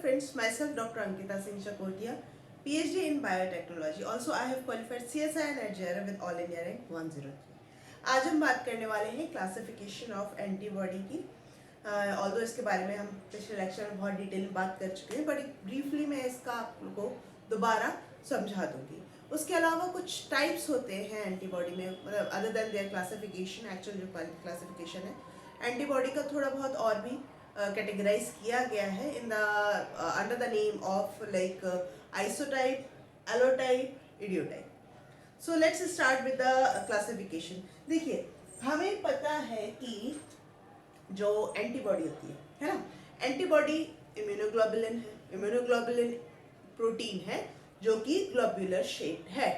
friends, myself Dr. Ankita Singh Chakotia, PhD in Biotechnology. Also, I have qualified CSI and HRM with All India Rank 103. आज हम बात करने वाले हैं classification of antibody की। Although इसके बारे में हम पिछले लेक्चर में बहुत डिटेल में बात कर चुके हैं, बट ब्रीफली मैं इसका आपको दोबारा समझा दूंगी। उसके अलावा कुछ टाइप्स होते हैं एंटीबॉडी में, मतलब other than their classification, actual जो क्लासिफिकेशन है एंटीबॉडी का थोड़ा बहुत और भी कैटेगराइज किया गया है in the under the name of like isotype, allotype, idiotype. So let's start with the classification. देखिए, हमें पता है कि जो एंटीबॉडी होती है ना, एंटीबॉडी इम्यूनोग्लोबुलिन है। इम्यूनोग्लोबुलिन प्रोटीन है जो कि ग्लोब्यूलर शेप्ड है,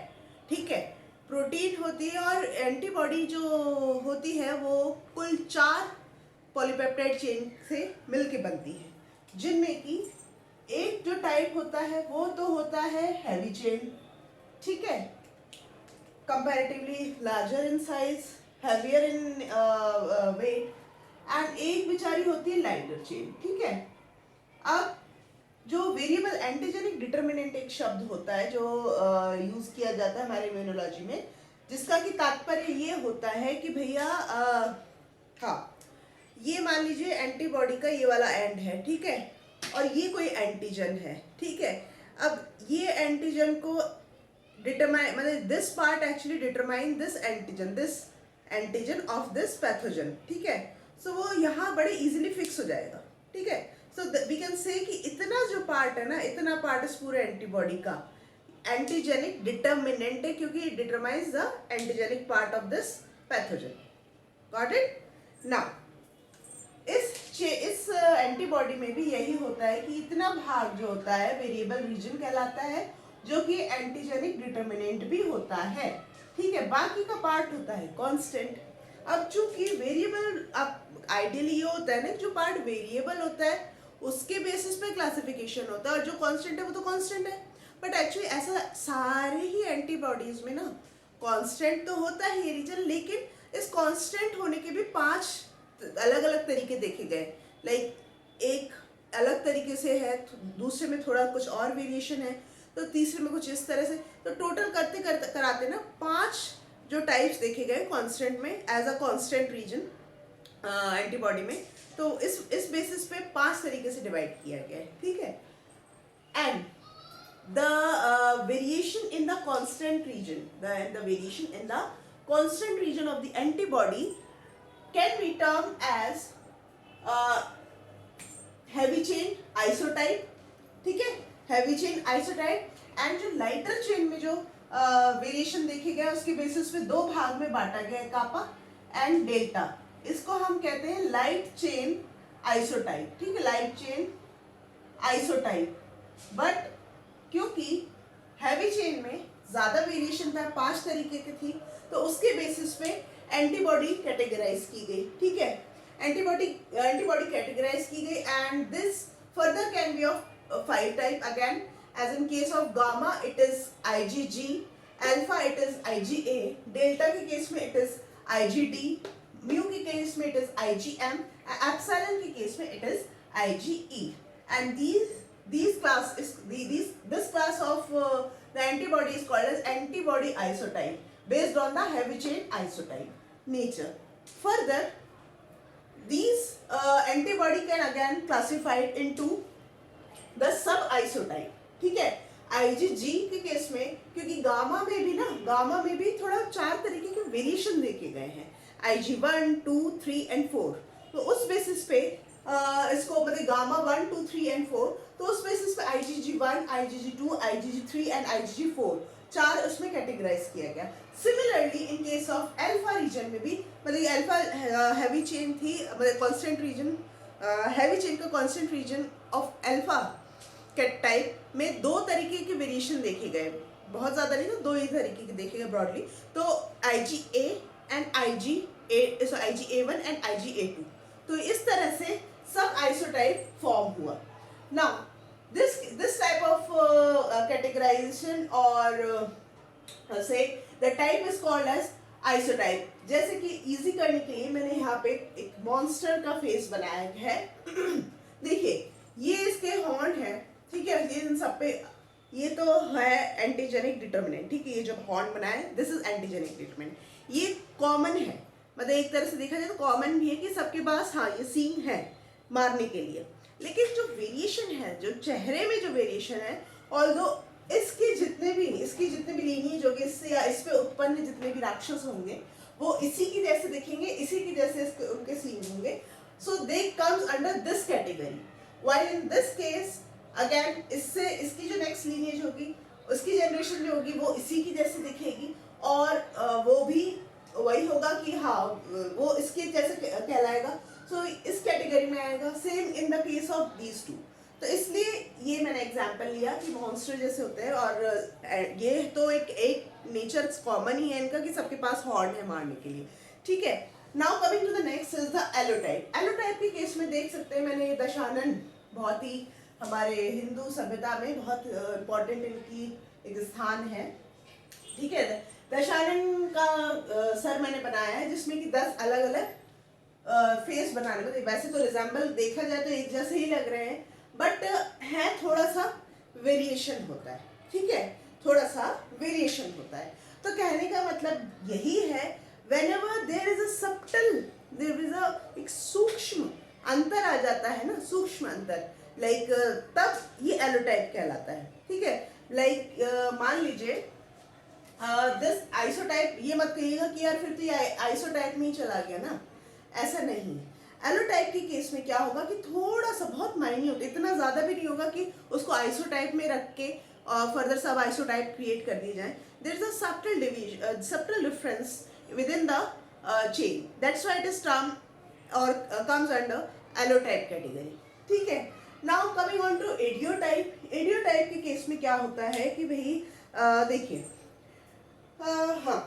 ठीक है, प्रोटीन होती है। और एंटीबॉडी जो होती है वो कुल 4 पॉलीपेप्टाइड चेन से मिलके बनती है, जिनमें कि एक जो टाइप होता है वो तो होता है हैवी चेन, ठीक है, comparatively larger in size, heavier in weight, and एक बेचारी होती है लाइटर चेन, ठीक है। अब जो वेरिएबल एंटीजेनिक डिटर्मिनेंट एक शब्द होता है जो यूज किया जाता है हमारे इम्यूनोलॉजी में, जिसका कि तात्पर्य ये होता है कि भैया हाँ, ये मान लीजिए एंटीबॉडी का ये वाला एंड है, ठीक है, और ये कोई एंटीजन है, ठीक है। अब ये एंटीजन को डिटरमाइन, मतलब this part actually determine this antigen of this pathogen, ठीक है। सो वो यहाँ बड़े इजीली फिक्स हो जाएगा, ठीक है। सो वी कैन से कि इतना जो पार्ट है ना, इतना पार्ट इस पूरे एंटीबॉडी का एंटीजेनिक डिटर्मिनेंट है, क्योंकि it determines the antigenic part of this pathogen. Got it? Now इस एंटीबॉडी में भी यही होता है कि इतना भाग जो होता है वेरिएबल रीजन कहलाता है, जो कि एंटीजेनिक डिटर्मिनेंट भी होता है, ठीक है। बाकी का पार्ट होता है कांस्टेंट। अब चूंकि वेरिएबल, अब आइडियली ये होता है ना, जो पार्ट वेरिएबल होता है उसके बेसिस पे क्लासिफिकेशन होता है, और जो कांस्टेंट है वो तो कांस्टेंट है। बट एक्चुअली ऐसा सारे ही एंटीबॉडीज में ना कांस्टेंट तो होता है ये रीजन, लेकिन इस कांस्टेंट होने के भी 5 अलग अलग तरीके देखे गए। लाइक एक अलग तरीके से है, दूसरे में थोड़ा कुछ और वेरिएशन है, तो तीसरे में कुछ इस तरह से। तो टोटल करते करते कराते ना 5 जो टाइप्स देखे गए कांस्टेंट में as a constant region antibody में। तो इस बेसिस पे 5 तरीके से डिवाइड किया गया है, ठीक है। And the variation in the constant region, the variation in the constant region of the antibody can be termed as heavy chain isotype, ठीक है, heavy chain isotype। एंड जो लाइटर चेन में जो वेरिएशन देखे गए उसके बेसिस पे 2 भाग में बांटा गया है, कापा एंड डेल्टा। इसको हम कहते हैं लाइट चेन आइसोटाइप, ठीक है, लाइट चेन आइसोटाइप। बट क्योंकि हैवी चेन में ज्यादा वेरिएशन था, 5 तरीके की थी, तो उसके बेसिस पे एंटीबॉडी कैटेगराइज की गई, ठीक है, एंटीबॉडी कैटेगराइज की गई। And this further can be of 5 type again, as in case of gamma it is IgG, alpha it is IgA, delta के केस में इट इज IgD, म्यू के केस में इट इज IgM, एप्सिलॉन के case में it is IgE। And this class of the antibody is called as antibody isotype based on the heavy chain isotype nature. Further, these antibody can again classified into the sub isotype, ठीक है। IgG के case में, क्योंकि gamma में भी ना, gamma में भी थोड़ा 4 तरीके के वेरिएशन देखे गए हैं, Ig1, 2, 3 एंड 4। तो उस बेसिस पे इसको मतलब गामा 1, 2, 3 एंड 4, तो उस बेसिस पे IgG1, IgG2, IgG3 and IgG4 4 उसमें कैटेगराइज किया गया। Similarly in case of alpha region में भी, मतलब अल्फा हैवी चेन थी, मतलब कांस्टेंट रीजन, हैवी चेन का constant region of alpha cat type में 2 तरीके के वेरिएशन देखे गए, बहुत ज्यादा नहीं, तो 2 ही तरीके के देखे गए ब्रॉडली। तो IgA and IgA1 and IgA2, तो इस तरह से सब आइसोटाइप फॉर्म हुआ। Now this type of categorization or say the type is called as isotype। जैसे कि इजी करने के लिए मैंने यहाँ पे एक मॉन्स्टर का फेस बनाया है देखिए, ये इसके हॉर्न है, ठीक है, ये इन सब पे, ये तो है एंटीजेनिक डिटर्मिनेंट, ठीक है, ये जो हॉर्न बना है दिस इज एंटीजेनिक डिटर्मिनेंट, ये कॉमन है, मतलब एक तरह से देखा जाए तो कॉमन भी है कि सबके पास हाँ ये सींग है मारने के लिए। लेकिन जो वेरिएशन है, जो चेहरे में जो वेरिएशन है, ऑल्दो इसकी जितने भी लीनिएज होगी इससे या इस पे उत्पन्न जितने भी राक्षस होंगे वो इसी की जैसे दिखेंगे, इसी की जैसे उनके सींग होंगे, so they comes under this category. While in this case again इससे इसकी जो नेक्स्ट लीनिएज होगी, उसकी जनरेशन जो होगी वो इसी की जैसे दिखेगी, और वो भी वही होगा कि हाँ वो इसके जैसे कहलाएगा, सो इस कैटेगरी में आएगा। Same in the case of these two. तो इसलिए ये मैंने एग्जांपल लिया कि मॉन्स्टर जैसे होते हैं, और ये तो एक नेचर कॉमन ही है इनका कि सबके पास हॉर्न है मारने के लिए, ठीक है। Now coming to the next is the allotype. Allotype के केस में देख सकते हैं मैंने दशानन, बहुत ही हमारे हिंदू सभ्यता में बहुत इम्पोर्टेंट इनकी एक स्थान है, ठीक है। दशानन का सर मैंने बनाया है जिसमें कि 10 अलग अलग फेस बनाने में, वैसे तो रिजेंबल देखा जाए तो एक जैसे ही लग रहे हैं, बट है थोड़ा सा वेरिएशन होता है, ठीक है, थोड़ा सा वेरिएशन होता है। तो कहने का मतलब यही है, whenever there is a subtle, there is a एक सूक्ष्म अंतर आ जाता है ना, सूक्ष्म अंतर, लाइक तब ये एलोटाइप कहलाता है, ठीक है। लाइक मान लीजिए दिस आइसोटाइप, ये मत कहिएगा कि यार फिर तो ये आइसोटाइप में ही चला गया ना, ऐसा नहीं है। एलोटाइप के केस में क्या होगा कि थोड़ा सा बहुत माइन्यूट, इतना ज़्यादा भी नहीं होगा कि उसको आइसोटाइप में रख के फर्दर सब आइसोटाइप क्रिएट कर दी जाए। There is a subtle division, subtle difference within the chain, that's why it is term or comes under allotype category, ठीक है। now coming on to idiotype, idiotype के केस में क्या होता है कि भाई देखिए, हाँ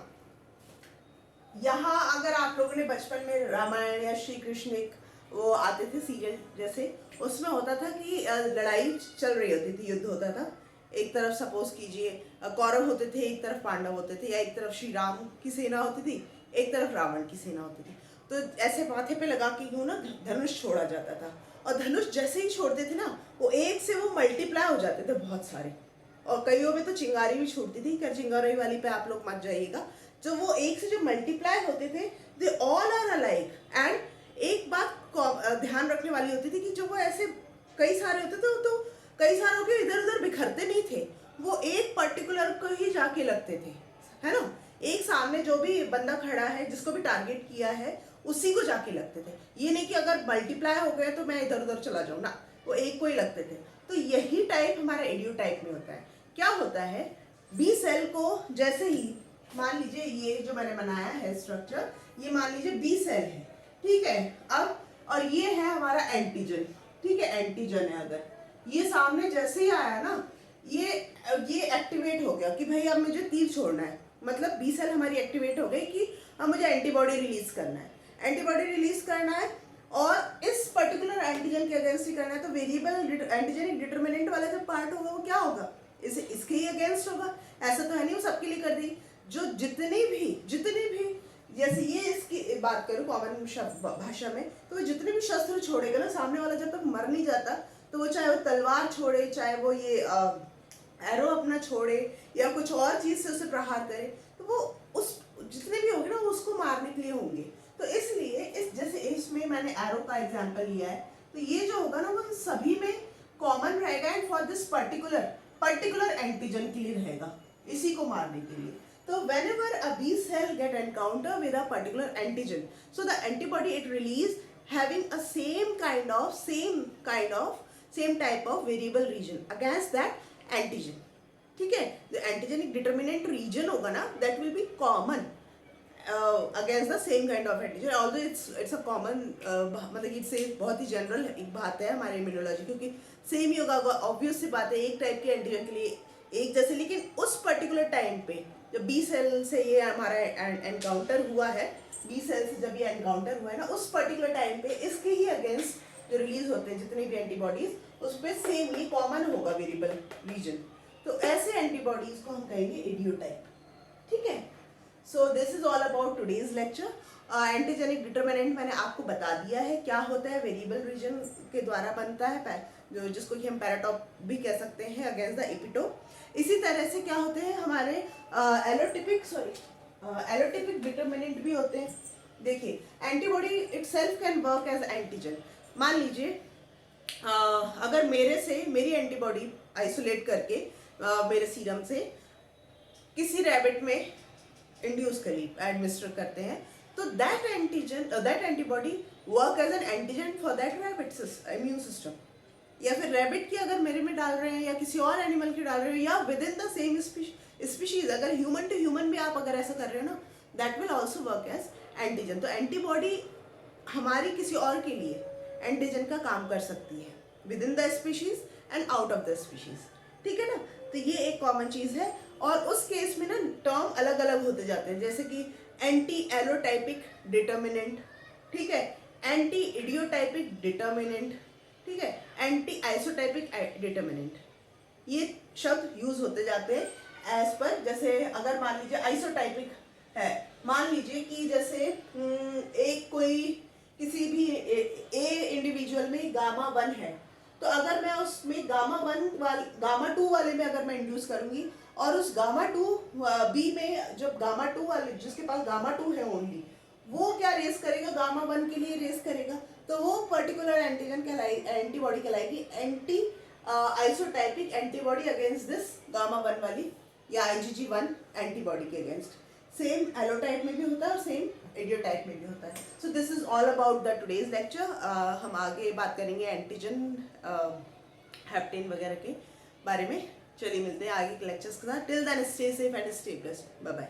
यहाँ अगर आप लोगों ने बचपन में रामायण या श्री कृष्ण एक वो आते थे सीरियल जैसे, उसमें होता था कि लड़ाई चल रही होती थी, युद्ध होता था, एक तरफ सपोज कीजिए कौरव होते थे, एक तरफ पांडव होते थे, या एक तरफ श्री राम की सेना होती थी, एक तरफ रावण की सेना होती थी। तो ऐसे माथे पे लगा के यूं ना धनुष छोड़ा जाता था, और धनुष जैसे ही छोड़ते थे ना वो एक से वो मल्टीप्लाई हो जाते थे बहुत सारे, और कईयों में तो चिंगारी भी छूटती थी, कर चिंगारी वाली पे आप लोग मत जाइएगा। जो वो एक से जो मल्टीप्लाई होते थे, they all are alike. And एक बात ध्यान रखने वाली होती थी कि जो वो ऐसे कई सारे होते थे तो कई सारों के इधर उधर बिखरते नहीं थे, वो एक पर्टिकुलर को ही जाके लगते थे, है ना। एक सामने जो भी बंदा खड़ा है जिसको भी टारगेट किया है उसी को जाके लगते थे, ये नहीं कि अगर मल्टीप्लाई हो गए तो मैं इधर उधर चला जाऊँ ना, वो एक को ही लगते थे। तो यही टाइप हमारा एडियोटाइप में होता है। क्या होता है, बी सेल को जैसे ही मान लीजिए ये जो मैंने बनाया है स्ट्रक्चर, ये मान लीजिए बी सेल है, ठीक है। अब और ये है हमारा एंटीजन, ठीक है, एंटीजन है। अगर ये सामने जैसे ही आया ना, ये एक्टिवेट हो गया कि भाई अब मुझे तीर छोड़ना है, मतलब बी सेल हमारी एक्टिवेट हो गई कि अब मुझे एंटीबॉडी रिलीज करना है, एंटीबॉडी रिलीज करना है, और इस पर्टिकुलर एंटीजन के अगेंस्ट ही करना है। तो वेरिएबल एंटीजेनिक डिटर्मिनेंट वाला जो पार्ट होगा वो क्या होगा, इसके ही अगेंस्ट होगा। ऐसा तो है नहीं वो सबके लिए कर दी। जो जितनी भी जैसे ये इसकी बात करूँ कॉमन भाषा में, तो वो जितने भी शस्त्र छोड़ेगा ना सामने वाला, जब तक मर नहीं जाता, तो वो चाहे वो तलवार छोड़े, चाहे वो ये एरो अपना छोड़े, या कुछ और चीज से उसे प्रहार करे, तो वो उस जितने भी होंगे ना वो उसको मारने के लिए होंगे। तो इसलिए इस जैसे इसमें मैंने एरो का एग्जांपल लिया है, तो ये जो होगा ना वो सभी में कॉमन रहेगा, and for this particular antigen के लिए रहेगा, इसी को मारने के लिए। So whenever a B cell get encounter with a particular antigen, so the antibody it release having a same type of variable region against that antigen, ठीक है। the antigenic determinant region होगा ना, that will be common against the same kind of antigen, although it's a common मतलब इससे बहुत ही general एक बात है हमारे इम्यूनोलॉजी, क्योंकि सेम ही होगा, ऑब्वियस सी बात है, एक टाइप के एंटीजन के लिए एक जैसे। लेकिन उस पर्टिकुलर टाइम पे जब बी सेल से ये हमारा एनकाउंटर हुआ है, बी सेल से जब ये एनकाउंटर हुआ है ना, उस पर्टिकुलर टाइम पे इसके ही अगेंस्ट जो रिलीज होते हैं जितने भी एंटीबॉडीज, उस पर सेम ये कॉमन होगा वेरिएबल रीजन। तो ऐसे एंटीबॉडीज को हम कहेंगे इडियोटाइप, ठीक है। So this is all about today's lecture. Antigenic determinant मैंने आपको बता दिया है क्या होता है, वेरिएबल रीजन के द्वारा बनता है। जो जिसको कि हम पैराटॉप भी कह सकते हैं, अगेंस्ट द एपिटोप। इसी तरह से क्या होते हैं हमारे एलोटिपिक डिटर्मिनेंट भी होते हैं। देखिए, antibody itself can work as antigen. मान लीजिए अगर मेरी एंटीबॉडी आइसोलेट करके मेरे सीरम से किसी रैबिट में इंड्यूस करी, एडमिनिस्टर करते हैं, तो that antibody work as an antigen for that rabbit immune system. या फिर रैबिट की अगर मेरे में डाल रहे हैं या किसी और एनिमल की डाल रहे हैं या with in the same species, अगर ह्यूमन टू ह्यूमन भी आप अगर ऐसा कर रहे हो ना, that will also work as antigen. तो एंटीबॉडी हमारी किसी और के लिए एंटीजन का काम कर सकती है with in the species and out of the species, ठीक है ना। तो ये एक कॉमन चीज है। और उस केस में ना टर्म अलग अलग होते जाते हैं, जैसे कि एंटी एलोटाइपिक डिटर्मिनेंट, ठीक है, एंटी इडियोटाइपिक डिटर्मिनेंट, ठीक है, एंटी आइसोटाइपिक डिटर्मिनेंट, ये शब्द यूज होते जाते हैं एज पर। जैसे अगर मान लीजिए आइसोटाइपिक है, मान लीजिए कि जैसे एक कोई किसी भी ए इंडिविजुअल में गामा 1 है, तो अगर मैं उसमें गामा 2 वाले में अगर मैं इंड्यूस करूंगी और उस गामा 2 बी में जब गामा 2 वाले जिसके पास गामा 2 है ओनली, वो क्या रेस करेगा, गामा 1 के लिए रेस करेगा, तो वो पर्टिकुलर एंटीबॉडी कहलाएगी anti isotypic antibody against this gamma 1 वाली या IgG1 एंटीबॉडी के अगेंस्ट। सेम एलोटाइप में भी होता है और सेम इडियोटाइप में भी होता है। So this is all about the today's lecture. हम आगे बात करेंगे एंटीजन, हेप्टेन वगैरह के बारे में। चलिए मिलते हैं आगे के लेक्चर्स के साथ। Till then stay safe and stay blessed. Bye bye.